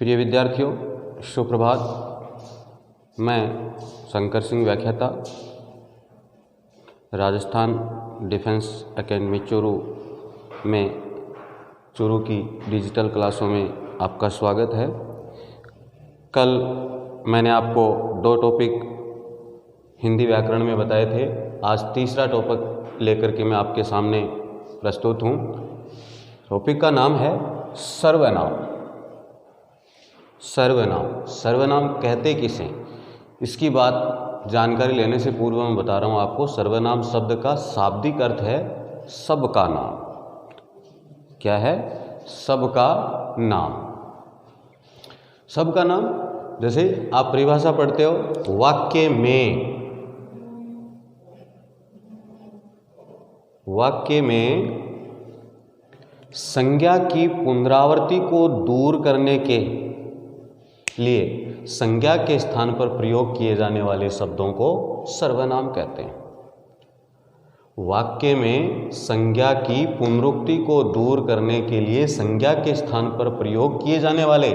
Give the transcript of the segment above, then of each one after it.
प्रिय विद्यार्थियों, सुप्रभात। मैं शंकर सिंह व्याख्याता, राजस्थान डिफेंस एकेडमी चूरू में चूरू की डिजिटल क्लासों में आपका स्वागत है। कल मैंने आपको 2 टॉपिक हिंदी व्याकरण में बताए थे। आज तीसरा टॉपिक लेकर के मैं आपके सामने प्रस्तुत हूँ। टॉपिक का नाम है सर्वनाम। सर्वनाम, सर्वनाम कहते किसे, इसकी बात जानकारी लेने से पूर्व मैं बता रहा हूँ आपको। सर्वनाम शब्द का शाब्दिक अर्थ है सबका नाम। क्या है? सबका नाम। सबका नाम, जैसे आप परिभाषा पढ़ते हो, वाक्य में संज्ञा की पुनरावृत्ति को दूर करने के लिए संज्ञा के स्थान पर प्रयोग किए जाने वाले शब्दों को सर्वनाम कहते हैं। वाक्य में संज्ञा की पुनरुक्ति को दूर करने के लिए संज्ञा के स्थान पर प्रयोग किए जाने वाले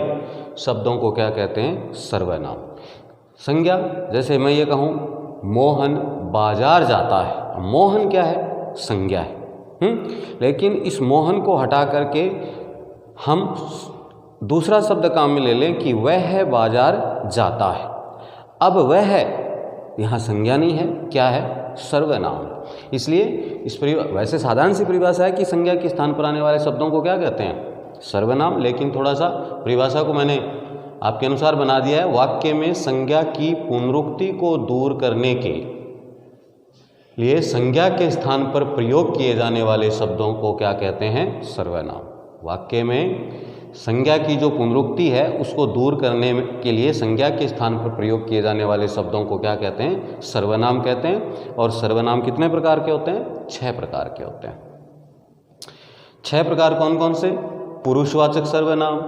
शब्दों को क्या कहते हैं? सर्वनाम। संज्ञा, जैसे मैं ये कहूँ मोहन बाजार जाता है। मोहन क्या है? संज्ञा है। लेकिन इस मोहन को हटा करके हम दूसरा शब्द काम में ले लें कि वह बाजार जाता है। अब वह यहाँ संज्ञा नहीं है, क्या है? सर्वनाम। इसलिए इस वैसे साधारण सी परिभाषा है कि संज्ञा के स्थान पर आने वाले शब्दों को क्या कहते हैं? सर्वनाम। लेकिन थोड़ा सा परिभाषा को मैंने आपके अनुसार बना दिया है। वाक्य में संज्ञा की पुनरुक्ति को दूर करने के लिए संज्ञा के स्थान पर प्रयोग किए जाने वाले शब्दों को क्या कहते हैं? सर्वनाम। वाक्य में संज्ञा की जो पुनरुक्ति है उसको दूर करने के लिए संज्ञा के स्थान पर प्रयोग किए जाने वाले शब्दों को क्या कहते हैं? सर्वनाम कहते हैं। और सर्वनाम कितने प्रकार के होते हैं? 6 प्रकार के होते हैं। 6 प्रकार कौन कौन से? पुरुषवाचक सर्वनाम,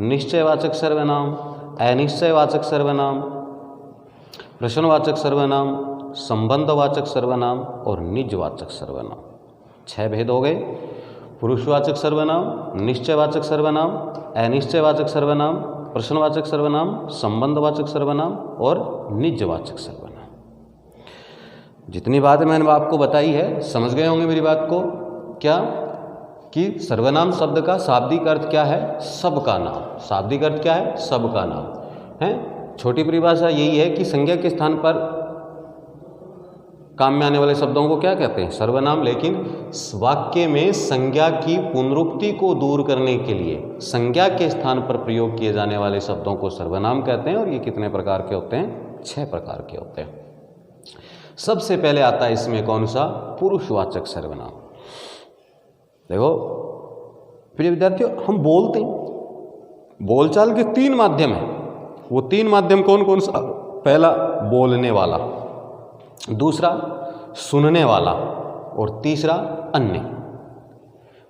निश्चयवाचक सर्वनाम, अनिश्चयवाचक सर्वनाम, प्रश्नवाचक सर्वनाम, संबंधवाचक सर्वनाम और निजवाचक सर्वनाम। 6 भेद हो गए। पुरुषवाचक सर्वनाम, निश्चयवाचक सर्वनाम, अनिश्चयवाचक सर्वनाम, प्रश्नवाचक सर्वनाम, संबंधवाचक सर्वनाम और निजवाचक सर्वनाम। जितनी बातें मैंने आपको बताई है, समझ गए होंगे मेरी बात को। क्या कि सर्वनाम शब्द का शाब्दिक अर्थ क्या है? सबका नाम। शाब्दिक अर्थ क्या है? सबका नाम है। छोटी परिभाषा यही है कि संज्ञा के स्थान पर काम में आने वाले शब्दों को क्या कहते हैं? सर्वनाम। लेकिन वाक्य में संज्ञा की पुनरुक्ति को दूर करने के लिए संज्ञा के स्थान पर प्रयोग किए जाने वाले शब्दों को सर्वनाम कहते हैं। और ये कितने प्रकार के होते हैं? 6 प्रकार के होते हैं। सबसे पहले आता है इसमें कौन सा? पुरुषवाचक सर्वनाम। देखो प्रिय विद्यार्थियों, हम बोलते हैं, बोलचाल के 3 माध्यम हैं। वो 3 माध्यम कौन कौन सा? पहला बोलने वाला, दूसरा सुनने वाला और तीसरा अन्य।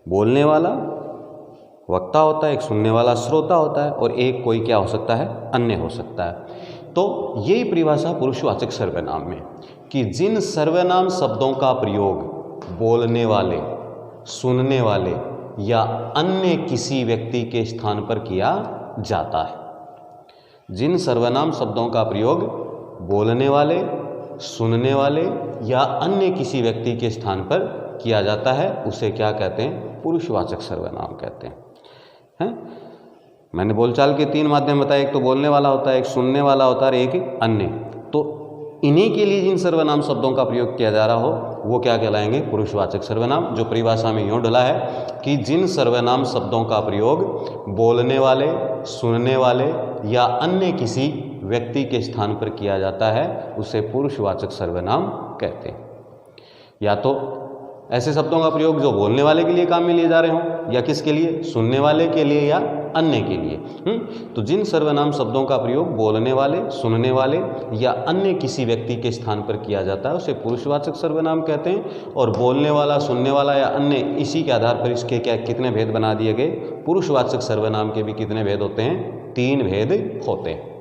बोलने वाला वक्ता होता है, एक सुनने वाला श्रोता होता है और एक कोई क्या हो सकता है? अन्य हो सकता है। तो यही परिभाषा पुरुषवाचक सर्वनाम में कि जिन सर्वनाम शब्दों का प्रयोग बोलने वाले, सुनने वाले या अन्य किसी व्यक्ति के स्थान पर किया जाता है। जिन सर्वनाम शब्दों का प्रयोग बोलने वाले, सुनने वाले या अन्य किसी व्यक्ति के स्थान पर किया जाता है उसे क्या कहते हैं? पुरुषवाचक सर्वनाम कहते हैं। मैंने बोलचाल के 3 माध्यम बताए, एक तो बोलने वाला होता है, एक सुनने वाला होता है और एक अन्य। तो इन्हीं के लिए जिन सर्वनाम शब्दों का प्रयोग किया जा रहा हो वो क्या कहलाएंगे? पुरुषवाचक सर्वनाम। जो परिभाषा में यूँ ढला है कि जिन सर्वनाम शब्दों का प्रयोग बोलने वाले, सुनने वाले या अन्य किसी व्यक्ति के स्थान पर किया जाता है उसे पुरुषवाचक सर्वनाम कहते हैं। या तो ऐसे शब्दों का प्रयोग जो बोलने वाले के लिए काम में लिए जा रहे हों, या किसके लिए? सुनने वाले के लिए या अन्य के लिए। तो जिन सर्वनाम शब्दों का प्रयोग बोलने वाले, सुनने वाले या अन्य किसी व्यक्ति के स्थान पर किया जाता है उसे पुरुषवाचक सर्वनाम कहते हैं। और बोलने वाला, सुनने वाला या अन्य, इसी के आधार पर इसके क्या कितने भेद बना दिए गए? पुरुषवाचक सर्वनाम के भी कितने भेद होते हैं? 3 भेद होते हैं।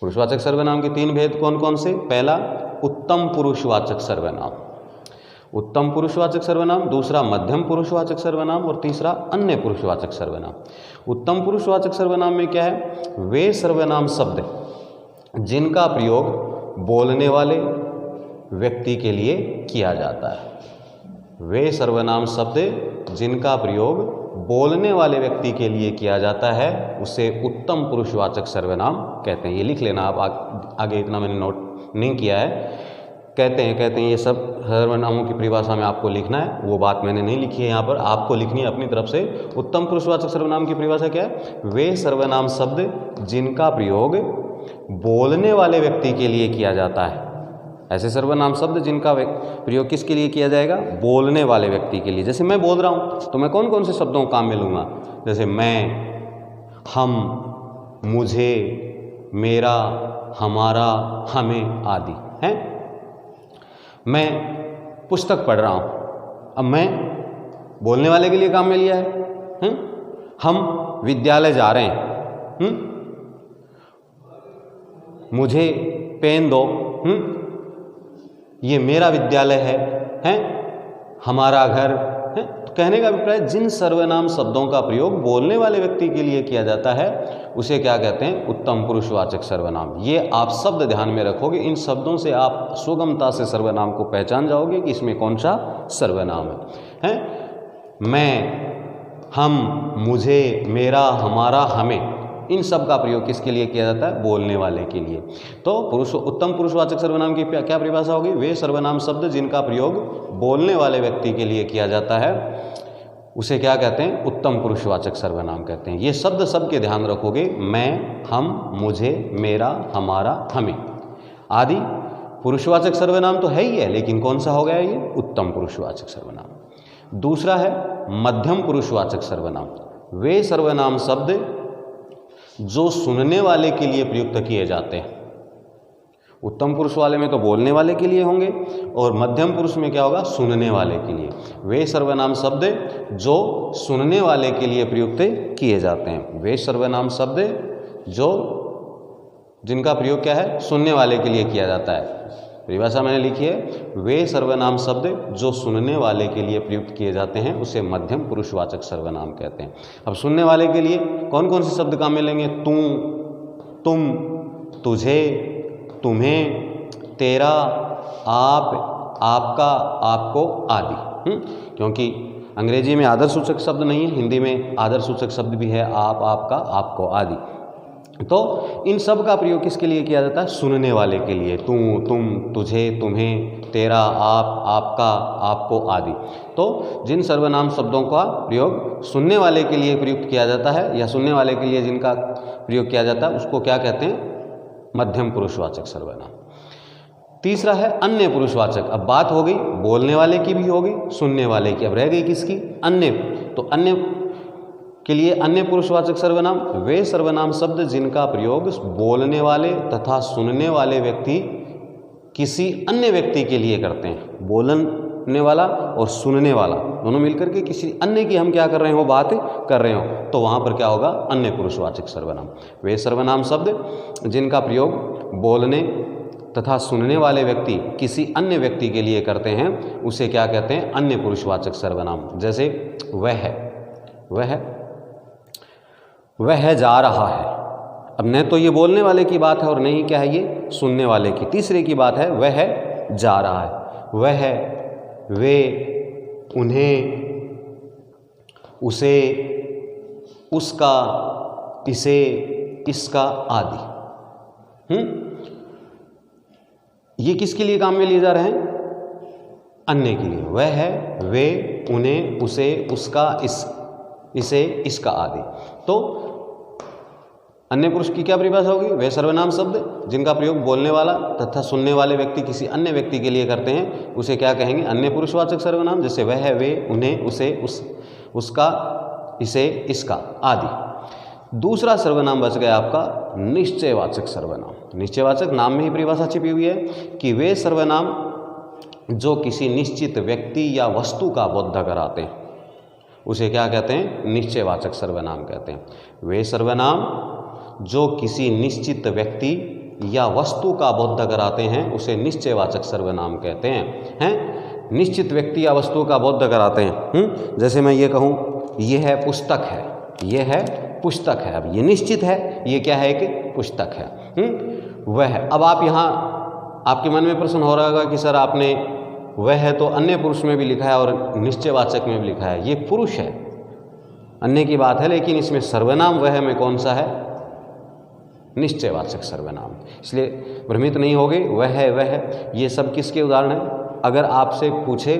पुरुषवाचक सर्वनाम के 3 भेद कौन कौन से? पहला, उत्तम पुरुषवाचक सर्वनाम। उत्तम पुरुषवाचक सर्वनाम, दूसरा मध्यम पुरुषवाचक सर्वनाम और तीसरा अन्य पुरुषवाचक सर्वनाम। उत्तम पुरुषवाचक सर्वनाम में क्या है? वे सर्वनाम शब्द जिनका प्रयोग बोलने वाले व्यक्ति के लिए किया जाता है। वे सर्वनाम शब्द जिनका प्रयोग बोलने वाले व्यक्ति के लिए किया जाता है उसे उत्तम पुरुषवाचक सर्वनाम कहते हैं। ये लिख लेना आप, आगे इतना मैंने नोट नहीं किया है। कहते हैं ये सब सर्वनामों की परिभाषा में आपको लिखना है, वो बात मैंने नहीं लिखी है यहाँ पर, आपको लिखनी है अपनी तरफ से। उत्तम पुरुषवाचक सर्वनाम की परिभाषा क्या है? वे सर्वनाम शब्द जिनका प्रयोग बोलने वाले व्यक्ति के लिए किया जाता है। ऐसे सर्वनाम शब्द जिनका प्रयोग किसके लिए किया जाएगा? बोलने वाले व्यक्ति के लिए। जैसे मैं बोल रहा हूँ तो मैं कौन कौन से शब्दों को काम में लूँगा? जैसे मैं, हम, मुझे, मेरा, हमारा, हमें आदि हैं। मैं पुस्तक पढ़ रहा हूँ, अब मैं बोलने वाले के लिए काम में लिया है। हम विद्यालय जा रहे हैं, मुझे पेन दो, ये मेरा विद्यालय है, हमारा घर है। तो कहने का अभिप्राय जिन सर्वनाम शब्दों का प्रयोग बोलने वाले व्यक्ति के लिए किया जाता है उसे क्या कहते हैं? उत्तम पुरुषवाचक सर्वनाम। ये आप शब्द ध्यान में रखोगे, इन शब्दों से आप सुगमता से सर्वनाम को पहचान जाओगे कि इसमें कौन सा सर्वनाम है। मैं, हम, मुझे, मेरा, हमारा, हमें, इन सब का प्रयोग किसके लिए किया जाता है? बोलने वाले के लिए। तो उत्तम पुरुषवाचक सर्वनाम की क्या परिभाषा होगी? वे सर्वनाम शब्द जिनका प्रयोग बोलने वाले व्यक्ति के लिए किया जाता है उसे क्या कहते हैं? उत्तम पुरुषवाचक सर्वनाम कहते हैं। ये शब्द सबके ध्यान रखोगे, मैं, हम, मुझे, मेरा, हमारा, हमें आदि पुरुषवाचक सर्वनाम तो है ही है, लेकिन कौन सा हो गया ये? उत्तम पुरुषवाचक सर्वनाम। दूसरा है मध्यम पुरुषवाचक सर्वनाम। वे सर्वनाम शब्द जो सुनने वाले के लिए प्रयुक्त किए जाते हैं। उत्तम पुरुष वाले में तो बोलने वाले के लिए होंगे और मध्यम पुरुष में क्या होगा? सुनने वाले के लिए। वे सर्वनाम शब्द जो सुनने वाले के लिए प्रयुक्त किए जाते हैं। वे सर्वनाम शब्द जो जिनका प्रयोग क्या है? सुनने वाले के लिए किया जाता है। परिभाषा मैंने लिखी है, वे सर्वनाम शब्द जो सुनने वाले के लिए प्रयुक्त किए जाते हैं उसे मध्यम पुरुषवाचक सर्वनाम कहते हैं। अब सुनने वाले के लिए कौन कौन से शब्द काम में लेंगे? तू, तुम, तुझे, तुम्हें, तेरा, आप, आपका, आपको आदि। क्योंकि अंग्रेजी में आदर सूचक शब्द नहीं है, हिंदी में आदर सूचक शब्द भी है, आप, आपका, आपको आदि। तो इन सब का प्रयोग किसके लिए किया जाता है? सुनने वाले के लिए। तू, तुम, तुझे, तुम्हें, तेरा, आप, आपका, आपको आदि। तो जिन सर्वनाम शब्दों का प्रयोग सुनने वाले के लिए प्रयुक्त किया जाता है या सुनने वाले के लिए जिनका प्रयोग किया जाता है उसको क्या कहते हैं? मध्यम पुरुषवाचक सर्वनाम। तीसरा है अन्य पुरुषवाचक। अब बात हो गई बोलने वाले की भी हो गई, सुनने वाले की, अब रह गई किसकी? अन्य। तो अन्य के लिए अन्य पुरुषवाचक सर्वनाम वे सर्वनाम शब्द जिनका प्रयोग बोलने वाले तथा सुनने वाले व्यक्ति किसी अन्य व्यक्ति के लिए करते हैं। बोलने वाला और सुनने वाला दोनों मिलकर के किसी अन्य की हम क्या कर रहे हो? बात कर रहे हो, तो वहाँ पर क्या होगा? अन्य पुरुषवाचक सर्वनाम। वे सर्वनाम शब्द जिनका प्रयोग बोलने तथा सुनने वाले व्यक्ति किसी अन्य व्यक्ति के लिए करते हैं उसे क्या कहते हैं? अन्य पुरुषवाचक सर्वनाम। जैसे वह जा रहा है। अब न तो ये बोलने वाले की बात है और नहीं क्या है ये? सुनने वाले की। तीसरे की बात है, वह जा रहा है। वह, वे, उन्हें, उसे, उसका, इसे, इसका आदि। ये किसके लिए काम में लिए जा रहे हैं? अन्य के लिए। वह है, वे, उन्हें, उसे, उसका, इसे, इसका आदि। तो अन्य पुरुष की क्या परिभाषा होगी? वे सर्वनाम शब्द जिनका प्रयोग बोलने वाला तथा सुनने वाले व्यक्ति किसी अन्य व्यक्ति के लिए करते हैं उसे क्या कहेंगे? अन्य पुरुषवाचक सर्वनाम। जैसे वह है, वे, उन्हें, उसे, उसका, इसे, इसका आदि। दूसरा सर्वनाम बच गया आपका निश्चयवाचक सर्वनाम। निश्चयवाचक नाम में ही परिभाषा छिपी हुई है कि वे सर्वनाम जो किसी निश्चित व्यक्ति या वस्तु का बोध कराते हैं उसे क्या कहते हैं? निश्चयवाचक सर्वनाम कहते हैं। वे सर्वनाम जो किसी निश्चित व्यक्ति या वस्तु का बोध कराते हैं उसे निश्चयवाचक सर्वनाम कहते हैं। निश्चित व्यक्ति या वस्तु का बोध कराते हैं। जैसे मैं ये कहूँ ये है पुस्तक है, ये है पुस्तक है, अब ये निश्चित है, ये क्या है, एक पुस्तक है। वह है, अब आप यहाँ आपके मन में प्रश्न हो रहा होगा कि सर आपने वह है तो अन्य पुरुष में भी लिखा है और निश्चयवाचक में भी लिखा है, ये पुरुष है, अन्य की बात है, लेकिन इसमें सर्वनाम वह में कौन सा है, निश्चयवाचक सर्वनाम। इसलिए भ्रमित नहीं होगे, वह है, ये सब किसके उदाहरण हैं। अगर आपसे पूछे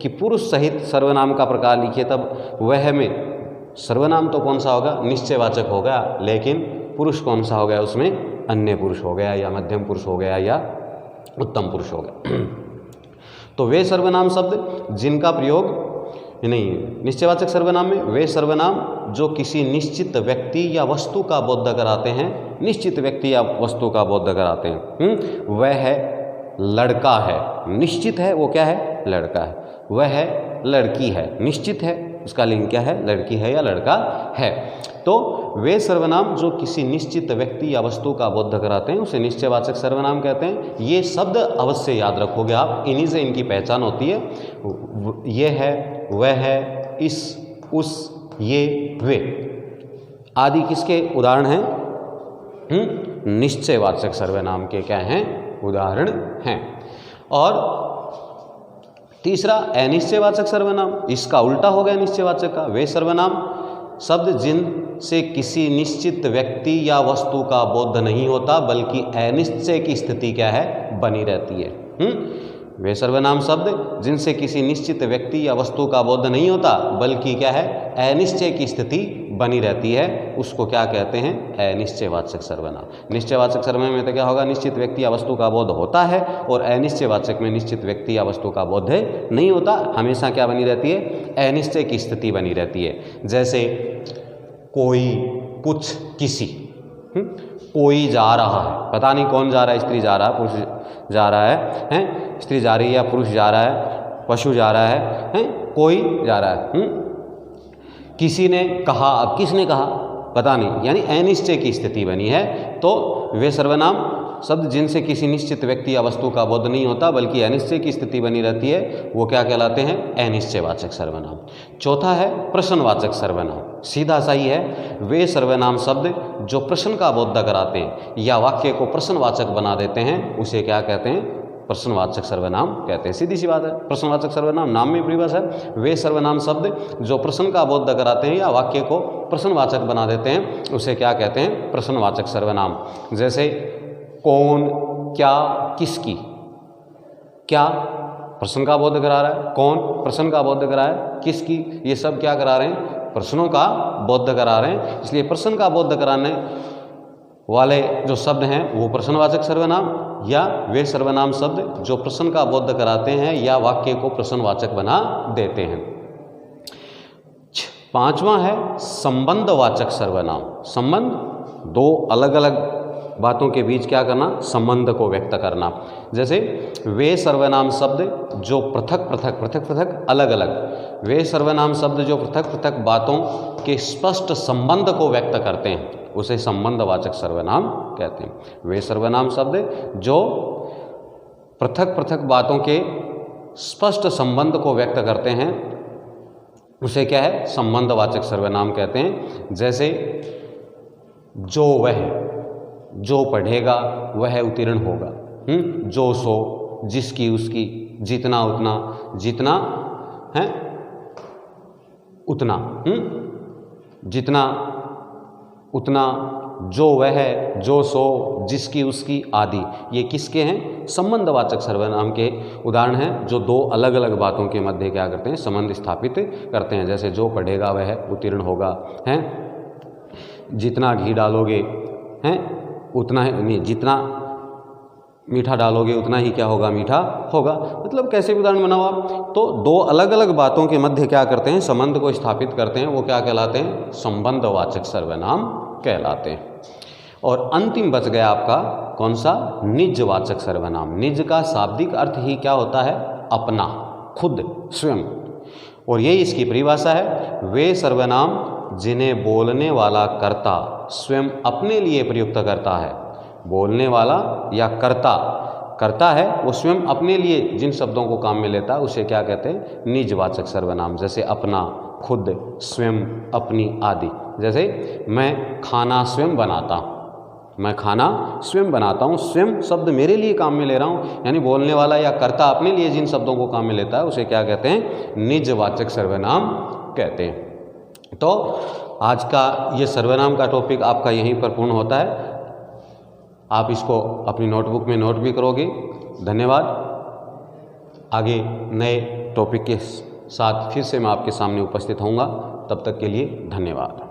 कि पुरुष सहित सर्वनाम का प्रकार लिखिए, तब वह में सर्वनाम तो कौन सा होगा, निश्चयवाचक होगा, लेकिन पुरुष कौन सा हो गया, उसमें अन्य पुरुष हो गया या मध्यम पुरुष हो गया या उत्तम पुरुष हो गया। तो वे सर्वनाम शब्द जिनका प्रयोग नहीं, निश्चयवाचक सर्वनाम में वे सर्वनाम जो किसी निश्चित व्यक्ति या वस्तु का बोध कराते हैं, निश्चित व्यक्ति या वस्तु का बोध कराते हैं। वह है लड़का है, निश्चित है, वो क्या है, लड़का है। वह है लड़की है, निश्चित है, उसका लिंग क्या है, लड़की है या लड़का है। तो वे सर्वनाम जो किसी निश्चित व्यक्ति या वस्तु का बोध कराते हैं उसे निश्चयवाचक सर्वनाम कहते हैं। ये शब्द अवश्य याद रखोगे आप, इन्हीं से इनकी पहचान होती है। ये है, वह है, इस, उस, ये, वे आदि किसके उदाहरण हैं, निश्चयवाचक सर्वनाम के क्या हैं, उदाहरण हैं। और तीसरा अनिश्चयवाचक सर्वनाम, इसका उल्टा हो गया निश्चयवाचक का। वे सर्वनाम शब्द जिनसे किसी निश्चित व्यक्ति या वस्तु का बोध नहीं होता बल्कि अनिश्चय की स्थिति क्या है, बनी रहती है। वे सर्वनाम शब्द जिनसे किसी निश्चित व्यक्ति या वस्तु का बोध नहीं होता बल्कि क्या है, अनिश्चय की स्थिति बनी रहती है, उसको क्या कहते हैं, अनिश्चयवाचक सर्वनाम। निश्चयवाचक सर्वनाम में तो क्या होगा, निश्चित व्यक्ति या वस्तु का बोध होता है, और अनिश्चयवाचक में निश्चित व्यक्ति या वस्तु का बोध नहीं होता, हमेशा क्या बनी रहती है, अनिश्चय की स्थिति बनी रहती है। जैसे कोई, कुछ, किसी। कोई जा रहा है, पता नहीं कौन जा रहा है, स्त्री जा रहा है, पुरुष जा रहा है, स्त्री जा रही है या पुरुष जा रहा है, पशु जा रहा है, कोई जा रहा है। किसी ने कहा, अब किसने कहा पता नहीं, यानी अनिश्चय की स्थिति बनी है। तो वे सर्वनाम शब्द जिनसे किसी निश्चित व्यक्ति या वस्तु का बोध नहीं होता बल्कि अनिश्चय की स्थिति बनी रहती है, वो क्या कहलाते हैं, अनिश्चयवाचक सर्वनाम। चौथा है प्रश्नवाचक सर्वनाम, सीधा सा ही है। वे सर्वनाम शब्द जो प्रश्न का बोध कराते हैं या वाक्य को प्रश्नवाचक बना देते हैं, उसे क्या कहते हैं, प्रश्नवाचक सर्वनाम कहते हैं। सीधी सी बात है, प्रश्नवाचक सर्वनाम नाम में परिभाषा है। वे सर्वनाम शब्द जो प्रश्न का बोध कराते हैं या वाक्य को प्रश्नवाचक बना देते हैं, उसे क्या कहते हैं, प्रश्नवाचक सर्वनाम। जैसे कौन, क्या, किसकी। क्या प्रश्न का बोध करा रहा है, कौन प्रश्न का बोध करा है, किसकी, ये सब क्या करा रहे हैं, प्रश्नों का बोध करा रहे हैं। इसलिए प्रश्न का बोध कराने वाले जो शब्द हैं वो प्रश्नवाचक सर्वनाम, या वे सर्वनाम शब्द जो प्रश्न का बोध कराते हैं या वाक्य को प्रश्नवाचक बना देते हैं। पांचवा है संबंधवाचक सर्वनाम। संबंध, दो अलग अलग बातों के बीच क्या करना, संबंध को व्यक्त करना। जैसे वे सर्वनाम शब्द जो पृथक अलग अलग, वे सर्वनाम शब्द जो पृथक बातों के स्पष्ट संबंध को व्यक्त करते हैं, उसे संबंधवाचक सर्वनाम कहते हैं। वे सर्वनाम शब्द जो पृथक बातों के स्पष्ट संबंध को व्यक्त करते हैं, उसे क्या है, संबंधवाचक सर्वनाम कहते हैं। जैसे जो वह, जो पढ़ेगा वह उत्तीर्ण होगा, जो सो, जिसकी उसकी, जितना उतना, जितना है उतना, जितना उतना, जो वह है, जो सो, जिसकी उसकी आदि, ये किसके हैं, संबंधवाचक सर्वनाम के उदाहरण हैं, जो दो अलग अलग बातों के मध्य क्या करते हैं, संबंध स्थापित करते हैं। जैसे जो पढ़ेगा वह उत्तीर्ण होगा, हैं, जितना घी डालोगे हैं उतना ही नहीं, जितना मीठा डालोगे उतना ही क्या होगा, मीठा होगा। मतलब कैसे भी उदाहरण बनाओ आप, तो दो अलग अलग बातों के मध्य क्या करते हैं, संबंध को स्थापित करते हैं, वो क्या कहलाते हैं, संबंधवाचक सर्वनाम कहलाते हैं। और अंतिम बच गया आपका कौन सा, निजवाचक सर्वनाम। निज का शाब्दिक अर्थ ही क्या होता है, अपना, खुद, स्वयं, और यही इसकी परिभाषा है। वे सर्वनाम जिन्हें बोलने वाला कर्ता स्वयं अपने लिए प्रयुक्त करता है, बोलने वाला या कर्ता करता है वो स्वयं अपने लिए जिन शब्दों को काम में लेता है उसे क्या कहते हैं, निजवाचक सर्वनाम। जैसे अपना, खुद, स्वयं, अपनी आदि। जैसे मैं खाना स्वयं बनाता हूँ, मैं खाना स्वयं बनाता हूँ, स्वयं शब्द मेरे लिए काम में ले रहा हूँ, यानी बोलने वाला या कर्ता अपने लिए जिन शब्दों को काम में लेता है उसे क्या कहते हैं, निजवाचक सर्वनाम कहते हैं। तो आज का ये सर्वनाम का टॉपिक आपका यहीं पर पूर्ण होता है। आप इसको अपनी नोटबुक में नोट भी करोगे। धन्यवाद। आगे नए टॉपिक के साथ फिर से मैं आपके सामने उपस्थित होऊंगा। तब तक के लिए धन्यवाद।